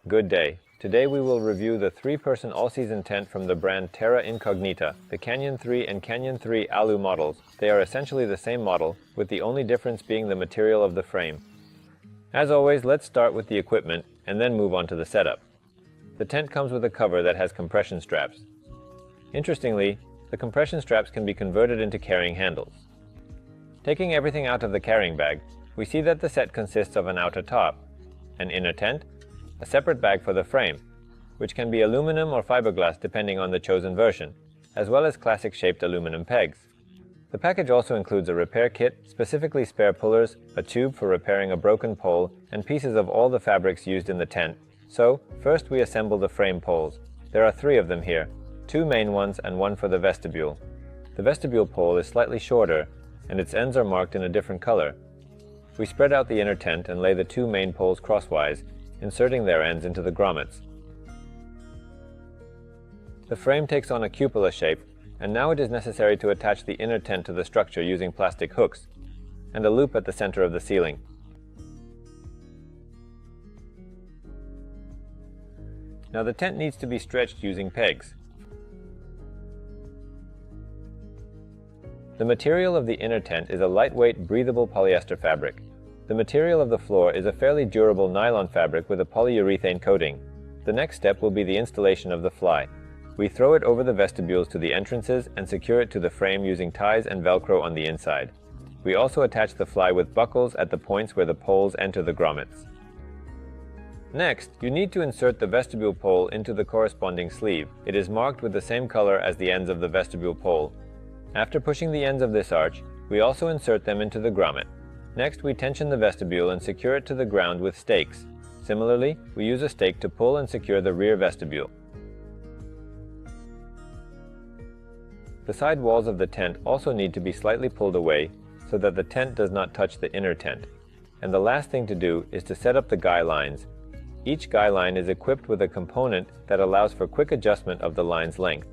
Good day. Today we will review the 3-person all-season tent from the brand Terra Incognita, the Canyon 3 and Canyon 3 Alu models. They are essentially the same model, with the only difference being the material of the frame. As always, let's start with the equipment and then move on to the setup. The tent comes with a cover that has compression straps. Interestingly, the compression straps can be converted into carrying handles. Taking everything out of the carrying bag, we see that the set consists of an outer top, an inner tent, a separate bag for the frame, which can be aluminum or fiberglass depending on the chosen version, as well as classic-shaped aluminum pegs. The package also includes a repair kit, specifically spare pullers, a tube for repairing a broken pole, and pieces of all the fabrics used in the tent. So, first we assemble the frame poles. There are 3 of them here, 2 main ones and 1 for the vestibule. The vestibule pole is slightly shorter, and its ends are marked in a different color. We spread out the inner tent and lay the 2 main poles crosswise, inserting their ends into the grommets. The frame takes on a cupola shape, and now it is necessary to attach the inner tent to the structure using plastic hooks, and a loop at the center of the ceiling. Now the tent needs to be stretched using pegs. The material of the inner tent is a lightweight, breathable polyester fabric. The material of the floor is a fairly durable nylon fabric with a polyurethane coating. The next step will be the installation of the fly. We throw it over the vestibules to the entrances and secure it to the frame using ties and Velcro on the inside. We also attach the fly with buckles at the points where the poles enter the grommets. Next, you need to insert the vestibule pole into the corresponding sleeve. It is marked with the same color as the ends of the vestibule pole. After pushing the ends of this arch, we also insert them into the grommet. Next, we tension the vestibule and secure it to the ground with stakes. Similarly, we use a stake to pull and secure the rear vestibule. The side walls of the tent also need to be slightly pulled away so that the tent does not touch the inner tent. And the last thing to do is to set up the guy lines. Each guy line is equipped with a component that allows for quick adjustment of the line's length.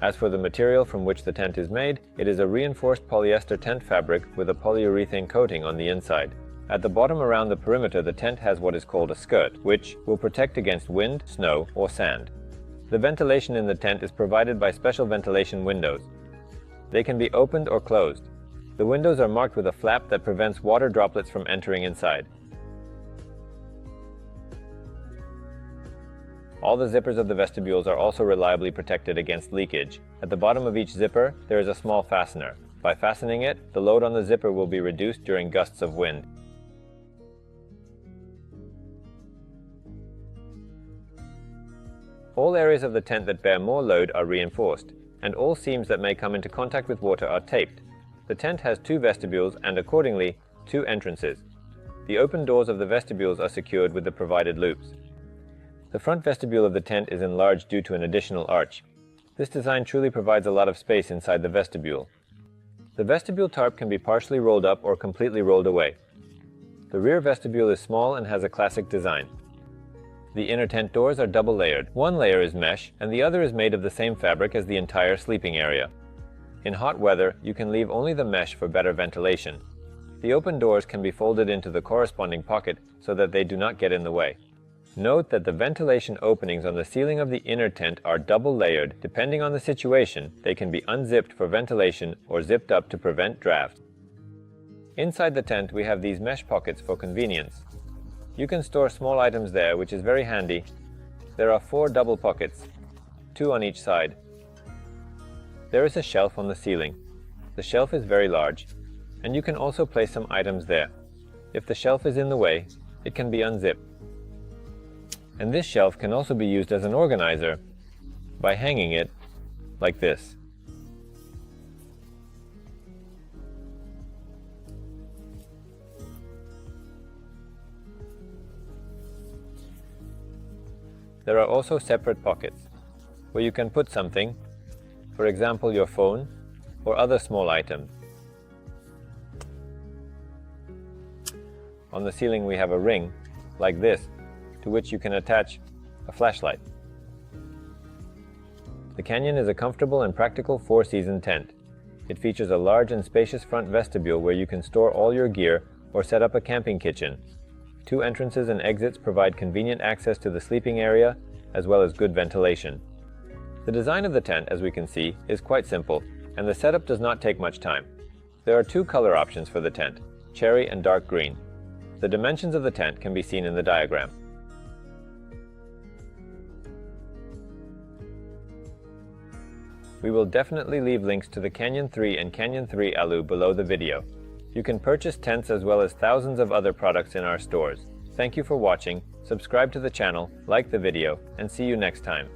As for the material from which the tent is made, it is a reinforced polyester tent fabric with a polyurethane coating on the inside. At the bottom around the perimeter, the tent has what is called a skirt, which will protect against wind, snow, or sand. The ventilation in the tent is provided by special ventilation windows. They can be opened or closed. The windows are marked with a flap that prevents water droplets from entering inside. All the zippers of the vestibules are also reliably protected against leakage. At the bottom of each zipper, there is a small fastener. By fastening it, the load on the zipper will be reduced during gusts of wind. All areas of the tent that bear more load are reinforced, and all seams that may come into contact with water are taped. The tent has 2 vestibules and, accordingly, 2 entrances. The open doors of the vestibules are secured with the provided loops. The front vestibule of the tent is enlarged due to an additional arch. This design truly provides a lot of space inside the vestibule. The vestibule tarp can be partially rolled up or completely rolled away. The rear vestibule is small and has a classic design. The inner tent doors are double layered. One layer is mesh and the other is made of the same fabric as the entire sleeping area. In hot weather, you can leave only the mesh for better ventilation. The open doors can be folded into the corresponding pocket so that they do not get in the way. Note that the ventilation openings on the ceiling of the inner tent are double layered. Depending on the situation, they can be unzipped for ventilation or zipped up to prevent draft. Inside the tent, we have these mesh pockets for convenience. You can store small items there, which is very handy. There are 4 double pockets, 2 on each side. There is a shelf on the ceiling. The shelf is very large, and you can also place some items there. If the shelf is in the way, it can be unzipped. And this shelf can also be used as an organizer by hanging it like this. There are also separate pockets where you can put something, for example your phone or other small items. On the ceiling we have a ring like this, to which you can attach a flashlight. The Canyon is a comfortable and practical 4-season tent. It features a large and spacious front vestibule where you can store all your gear or set up a camping kitchen. 2 entrances and exits provide convenient access to the sleeping area, as well as good ventilation. The design of the tent, as we can see, is quite simple, and the setup does not take much time. There are 2 color options for the tent, cherry and dark green. The dimensions of the tent can be seen in the diagram. We will definitely leave links to the Canyon 3 and Canyon 3 Alu below the video. You can purchase tents as well as thousands of other products in our stores. Thank you for watching, subscribe to the channel, like the video, and see you next time.